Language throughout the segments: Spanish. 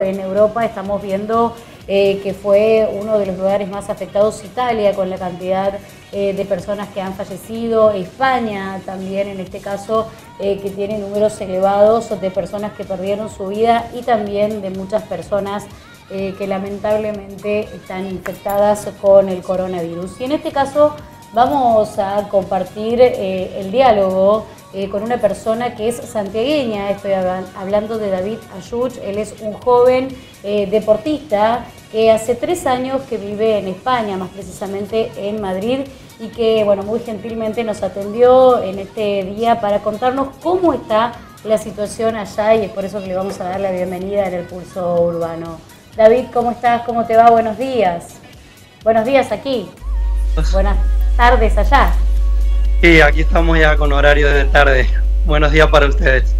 En Europa estamos viendo que fue uno de los lugares más afectados, Italia, con la cantidad de personas que han fallecido, España también en este caso, que tiene números elevados de personas que perdieron su vida y también de muchas personas que lamentablemente están infectadas con el coronavirus. Y en este caso vamos a compartir el diálogo con una persona que es santiagueña. Estoy hablando de David Ayuch. Él es un joven deportista que hace 3 años que vive en España, más precisamente en Madrid, y que bueno, muy gentilmente nos atendió en este día para contarnos cómo está la situación allá, y es por eso que le vamos a dar la bienvenida en el Pulso Urbano. David, ¿cómo estás? ¿Cómo te va? Buenos días. Buenos días aquí. Buenas tardes allá. Sí, aquí estamos ya con horario de tarde. Buenos días para ustedes.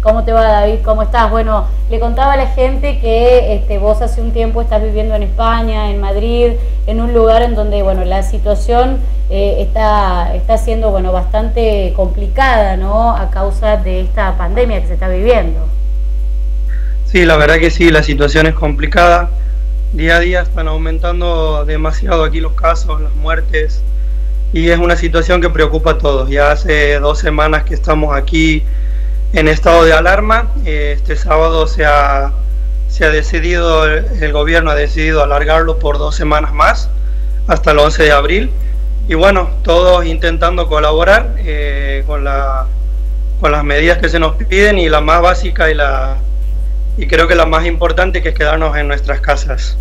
¿Cómo te va, David? ¿Cómo estás? Bueno, le contaba a la gente que vos hace un tiempo estás viviendo en España, en Madrid, en un lugar en donde bueno, la situación está siendo bueno, bastante complicada, ¿no? A causa de esta pandemia que se está viviendo. Sí, la verdad que sí, la situación es complicada. Día a día están aumentando demasiado aquí los casos, las muertes, y es una situación que preocupa a todos. Ya hace 2 semanas que estamos aquí en estado de alarma. Este sábado se ha decidido, el gobierno ha decidido alargarlo por 2 semanas más, hasta el 11 de abril. Y bueno, todos intentando colaborar con las medidas que se nos piden, y la más básica y creo que la más importante, que es quedarnos en nuestras casas.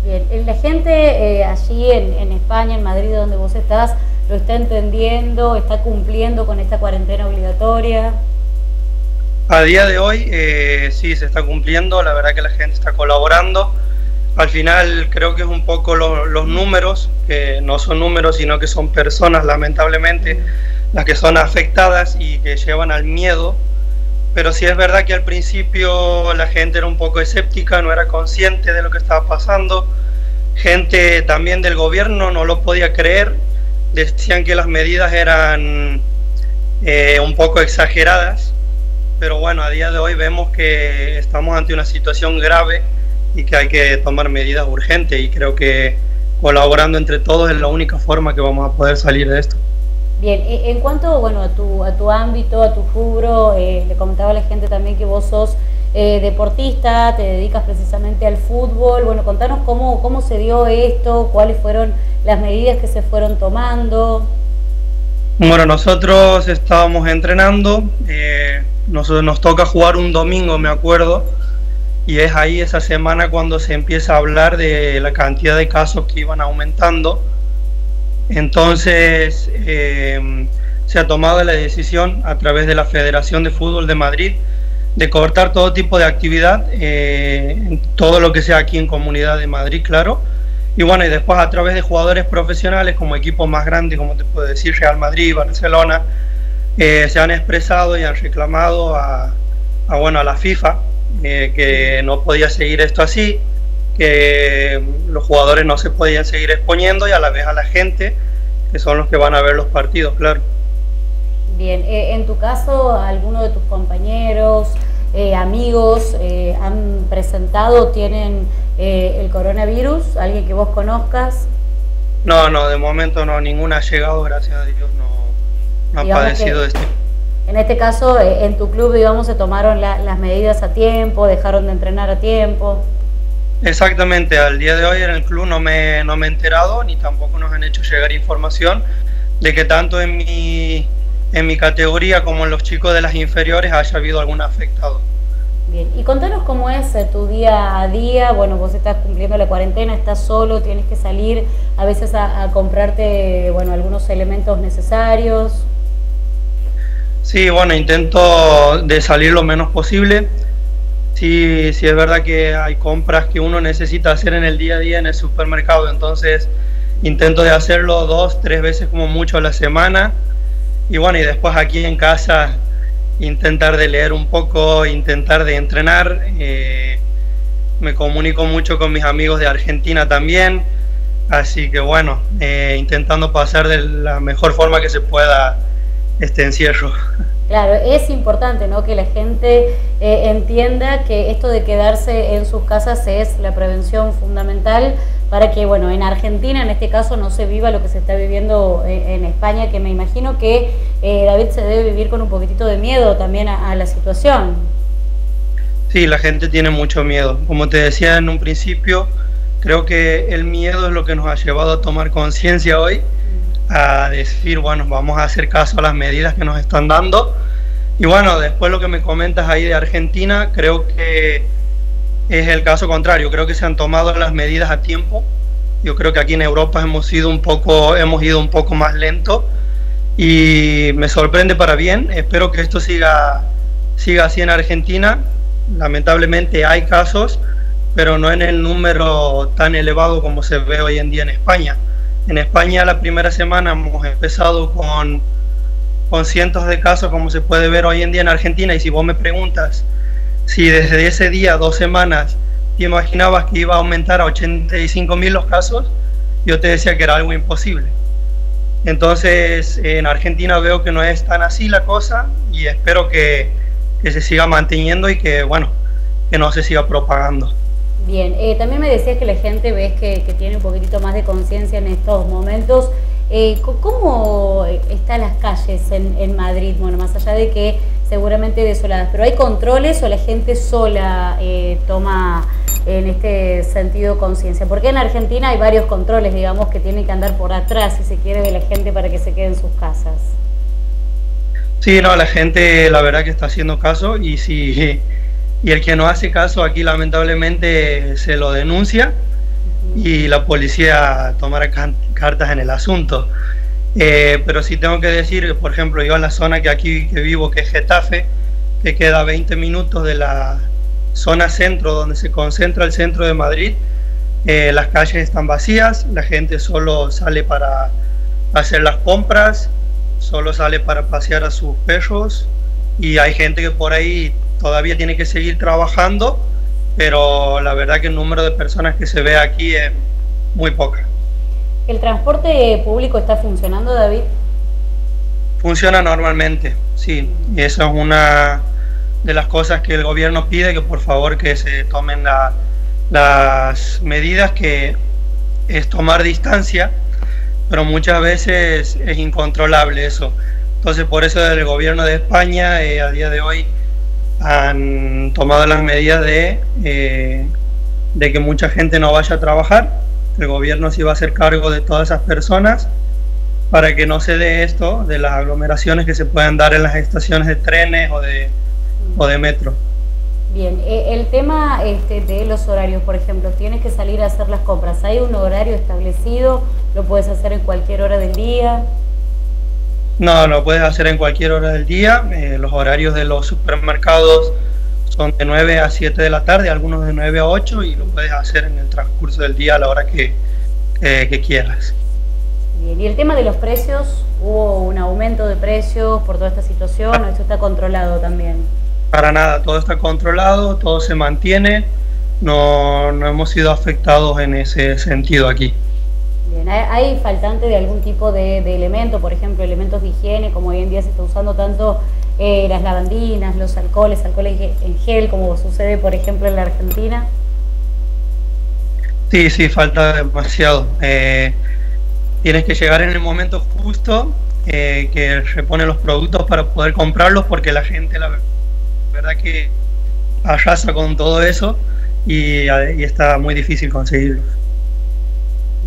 Bien, la gente allí en España, en Madrid, donde vos estás, ¿lo está entendiendo? ¿Está cumpliendo con esta cuarentena obligatoria? A día de hoy sí se está cumpliendo, la verdad que la gente está colaborando. Al final creo que es un poco los números, que no son números sino que son personas lamentablemente las que son afectadas y que llevan al miedo. Pero sí es verdad que al principio la gente era un poco escéptica, no era consciente de lo que estaba pasando. Gente también del gobierno no lo podía creer, decían que las medidas eran un poco exageradas. Pero bueno, a día de hoy vemos que estamos ante una situación grave y que hay que tomar medidas urgentes, y creo que colaborando entre todos es la única forma que vamos a poder salir de esto. Bien, en cuanto bueno, a tu ámbito, a tu rubro, le comentaba a la gente también que vos sos deportista, te dedicas precisamente al fútbol. Bueno, contanos cómo se dio esto, cuáles fueron las medidas que se fueron tomando. Bueno, nosotros estábamos entrenando, nos toca jugar un domingo, me acuerdo, y es ahí esa semana cuando se empieza a hablar de la cantidad de casos que iban aumentando. Entonces se ha tomado la decisión a través de la Federación de Fútbol de Madrid de cortar todo tipo de actividad, todo lo que sea aquí en Comunidad de Madrid, claro. Y bueno, y después a través de jugadores profesionales como equipos más grandes, como te puedo decir, Real Madrid, Barcelona, se han expresado y han reclamado a la FIFA que no podía seguir esto así, que los jugadores no se podían seguir exponiendo, y a la vez a la gente, que son los que van a ver los partidos, claro. Bien, en tu caso, ¿alguno de tus compañeros, amigos han presentado, tienen el coronavirus? ¿Alguien que vos conozcas? No, de momento no, ninguna ha llegado, gracias a Dios, no ha padecido esto. En este caso, en tu club, digamos, se tomaron las medidas a tiempo, dejaron de entrenar a tiempo. Exactamente, al día de hoy en el club no me he enterado, ni tampoco nos han hecho llegar información de que tanto en mi categoría como en los chicos de las inferiores haya habido algún afectado. Bien, y contanos cómo es tu día a día. Bueno, vos estás cumpliendo la cuarentena, estás solo, tienes que salir a veces a comprarte bueno, algunos elementos necesarios. Sí, bueno, intento de salir lo menos posible. Sí, es verdad que hay compras que uno necesita hacer en el día a día en el supermercado, entonces intento de hacerlo 2, 3 veces como mucho a la semana. Y bueno, y después aquí en casa intentar de leer un poco, intentar de entrenar. Me comunico mucho con mis amigos de Argentina también, así que bueno, intentando pasar de la mejor forma que se pueda este encierro. Claro, es importante, ¿no?, que la gente entienda que esto de quedarse en sus casas es la prevención fundamental para que, bueno, en Argentina en este caso no se viva lo que se está viviendo en España, que me imagino que David se debe vivir con un poquitito de miedo también a la situación. Sí, la gente tiene mucho miedo. Como te decía en un principio, creo que el miedo es lo que nos ha llevado a tomar conciencia hoy, a decir, bueno, vamos a hacer caso a las medidas que nos están dando. Y bueno, después lo que me comentas ahí de Argentina, creo que es el caso contrario. Creo que se han tomado las medidas a tiempo. Yo creo que aquí en Europa hemos ido un poco más lento y me sorprende para bien. Espero que esto siga así en Argentina. Lamentablemente hay casos, pero no en el número tan elevado como se ve hoy en día en España. En España la primera semana hemos empezado con cientos de casos, como se puede ver hoy en día en Argentina, y si vos me preguntas si desde ese día, 2 semanas, te imaginabas que iba a aumentar a 85.000 los casos, yo te decía que era algo imposible. Entonces en Argentina veo que no es tan así la cosa y espero que se siga manteniendo y que, bueno, que no se siga propagando. Bien, también me decías que la gente ves que tiene un poquitito más de conciencia en estos momentos. ¿Cómo están las calles en Madrid? Bueno, más allá de que seguramente desoladas, ¿pero hay controles o la gente sola toma en este sentido conciencia? Porque en Argentina hay varios controles, digamos, que tienen que andar por atrás, si se quiere, de la gente para que se quede en sus casas. Sí, no, la gente la verdad que está haciendo caso y el que no hace caso aquí lamentablemente se lo denuncia y la policía tomará cartas en el asunto. Pero sí tengo que decir que, por ejemplo, yo en la zona que vivo, que es Getafe, que queda 20 minutos de la zona centro donde se concentra el centro de Madrid, las calles están vacías, la gente solo sale para hacer las compras, solo sale para pasear a sus perros y hay gente que por ahí todavía tiene que seguir trabajando, pero la verdad que el número de personas que se ve aquí es muy poca. ¿El transporte público está funcionando, David? Funciona normalmente, sí. Y eso es una de las cosas que el gobierno pide, que por favor que se tomen las medidas, que es tomar distancia, pero muchas veces es incontrolable eso. Entonces por eso el gobierno de España a día de hoy han tomado las medidas de que mucha gente no vaya a trabajar. El gobierno sí va a hacer cargo de todas esas personas para que no se dé esto de las aglomeraciones que se puedan dar en las estaciones de trenes o de metro. Bien, el tema de los horarios, por ejemplo, tienes que salir a hacer las compras. ¿Hay un horario establecido? ¿Lo puedes hacer en cualquier hora del día? No, lo puedes hacer en cualquier hora del día. Los horarios de los supermercados son de 9 a 7 de la tarde, algunos de 9 a 8, y lo puedes hacer en el transcurso del día a la hora que quieras. Bien, ¿y el tema de los precios? ¿Hubo un aumento de precios por toda esta situación o esto está controlado también? Para nada, todo está controlado, todo se mantiene, no hemos sido afectados en ese sentido aquí. Bien, ¿hay faltante de algún tipo de elemento, por ejemplo, elementos de higiene, como hoy en día se está usando tanto las lavandinas, los alcoholes en gel, como sucede, por ejemplo, en la Argentina? Sí, falta demasiado. Tienes que llegar en el momento justo que repone los productos para poder comprarlos, porque la gente, la verdad que arrasa con todo eso y está muy difícil conseguirlos.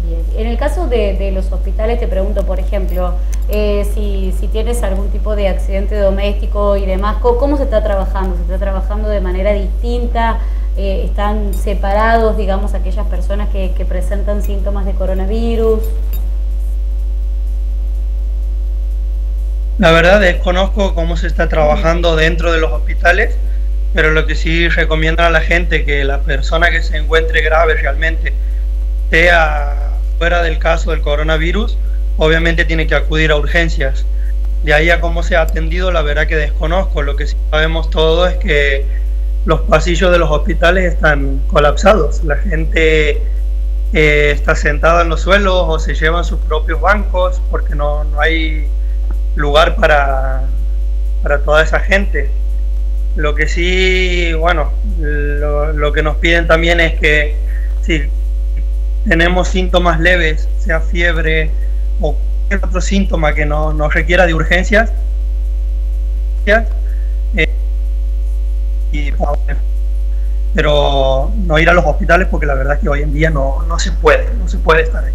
Bien. En el caso de los hospitales, te pregunto, por ejemplo, si tienes algún tipo de accidente doméstico y demás, ¿cómo se está trabajando? ¿Se está trabajando de manera distinta? ¿Están separados, digamos, aquellas personas que presentan síntomas de coronavirus? La verdad desconozco cómo se está trabajando dentro de los hospitales, pero lo que sí recomiendan a la gente, que la persona que se encuentre grave realmente, sea fuera del caso del coronavirus, obviamente tiene que acudir a urgencias. De ahí a cómo se ha atendido, la verdad que desconozco. Lo que sí sabemos todo es que los pasillos de los hospitales están colapsados. La gente está sentada en los suelos o se llevan sus propios bancos porque no hay lugar para para toda esa gente. Lo que sí, bueno, lo que nos piden también es que si tenemos síntomas leves, sea fiebre o cualquier otro síntoma que no requiera de urgencias, pero no ir a los hospitales, porque la verdad es que hoy en día no se puede estar ahí.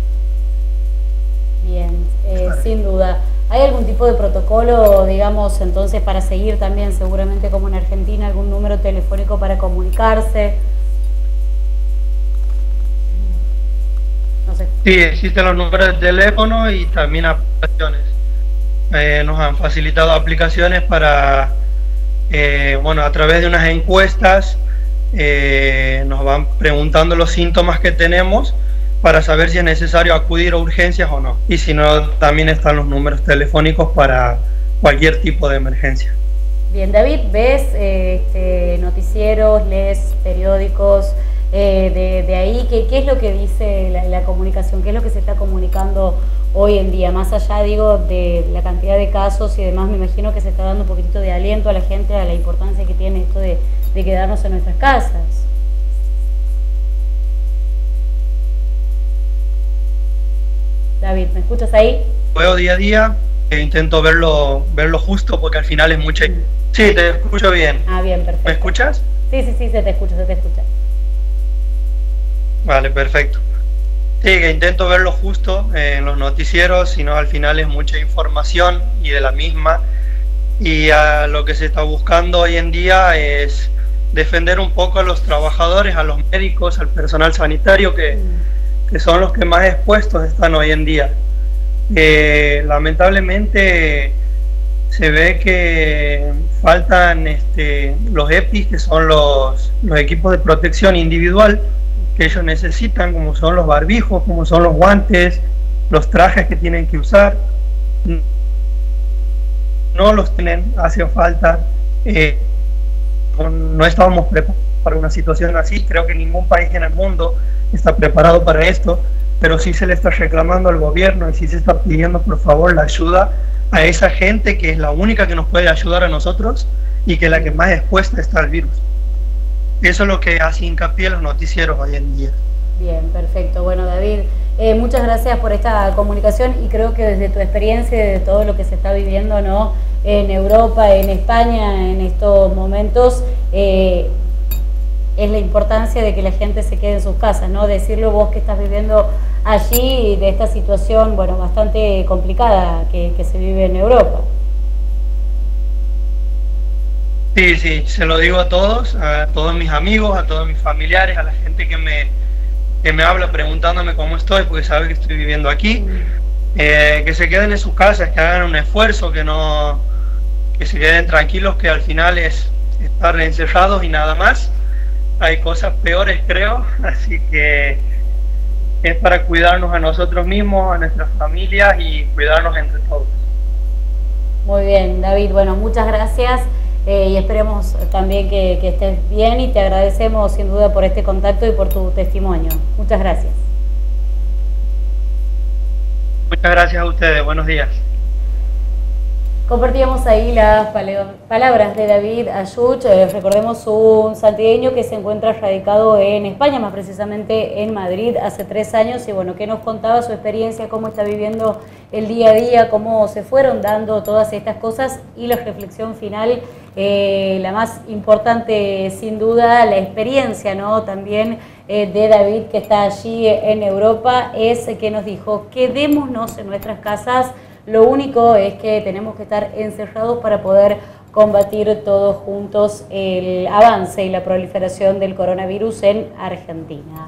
Bien, sin duda. ¿Hay algún tipo de protocolo, digamos, entonces para seguir también, seguramente como en Argentina, algún número telefónico para comunicarse? No sé. Sí, existen los números de teléfono y también aplicaciones. Nos han facilitado aplicaciones para, bueno, a través de unas encuestas nos van preguntando los síntomas que tenemos para saber si es necesario acudir a urgencias o no. Y si no, también están los números telefónicos para cualquier tipo de emergencia. Bien, David, ¿ves noticieros, lees periódicos de ahí? ¿Qué es lo que dice la comunicación? ¿Qué es lo que se está comunicando hoy en día? Más allá, digo, de la cantidad de casos y demás, me imagino que se está dando un poquitito de aliento a la gente a la importancia que tiene esto de quedarnos en nuestras casas. David, ¿me escuchas ahí? Veo día a día, intento verlo justo, porque al final es mucha... Sí, te escucho bien. Ah, bien, perfecto. ¿Me escuchas? Sí, se te escucha. Vale, perfecto. Sí, que intento verlo justo en los noticieros, sino al final es mucha información y de la misma. Y lo que se está buscando hoy en día es defender un poco a los trabajadores, a los médicos, al personal sanitario que son los que más expuestos están hoy en día. Lamentablemente se ve que faltan los EPIs, que son los equipos de protección individual que ellos necesitan, como son los barbijos, como son los guantes, los trajes que tienen que usar. No los tienen, hace falta. No estábamos preparados para una situación así. Creo que ningún país en el mundo está preparado para esto, pero sí se le está reclamando al gobierno y sí se está pidiendo por favor la ayuda a esa gente que es la única que nos puede ayudar a nosotros y que es la que más expuesta está al virus. Eso es lo que hace hincapié los noticieros hoy en día. Bien, perfecto. Bueno, David, muchas gracias por esta comunicación y creo que desde tu experiencia y de todo lo que se está viviendo, ¿no?, en Europa, en España, en estos momentos, es la importancia de que la gente se quede en sus casas, ¿no? Decirlo vos que estás viviendo allí de esta situación, bueno, bastante complicada que se vive en Europa. Sí, se lo digo a todos mis amigos, a todos mis familiares, a la gente que me habla preguntándome cómo estoy, porque sabe que estoy viviendo aquí. Que se queden en sus casas, que hagan un esfuerzo, que se queden tranquilos, que al final es estar encerrados y nada más. Hay cosas peores, creo, así que es para cuidarnos a nosotros mismos, a nuestras familias y cuidarnos entre todos. Muy bien, David, bueno, muchas gracias y esperemos también que estés bien y te agradecemos sin duda por este contacto y por tu testimonio. Muchas gracias. Muchas gracias a ustedes, buenos días. Compartíamos ahí las palabras de David Ayuch, recordemos un santiagueño que se encuentra radicado en España, más precisamente en Madrid, hace 3 años, y bueno, que nos contaba su experiencia, cómo está viviendo el día a día, cómo se fueron dando todas estas cosas, y la reflexión final, la más importante sin duda, la experiencia, ¿no?, también de David, que está allí en Europa, es que nos dijo: quedémonos en nuestras casas. Lo único es que tenemos que estar encerrados para poder combatir todos juntos el avance y la proliferación del coronavirus en Argentina.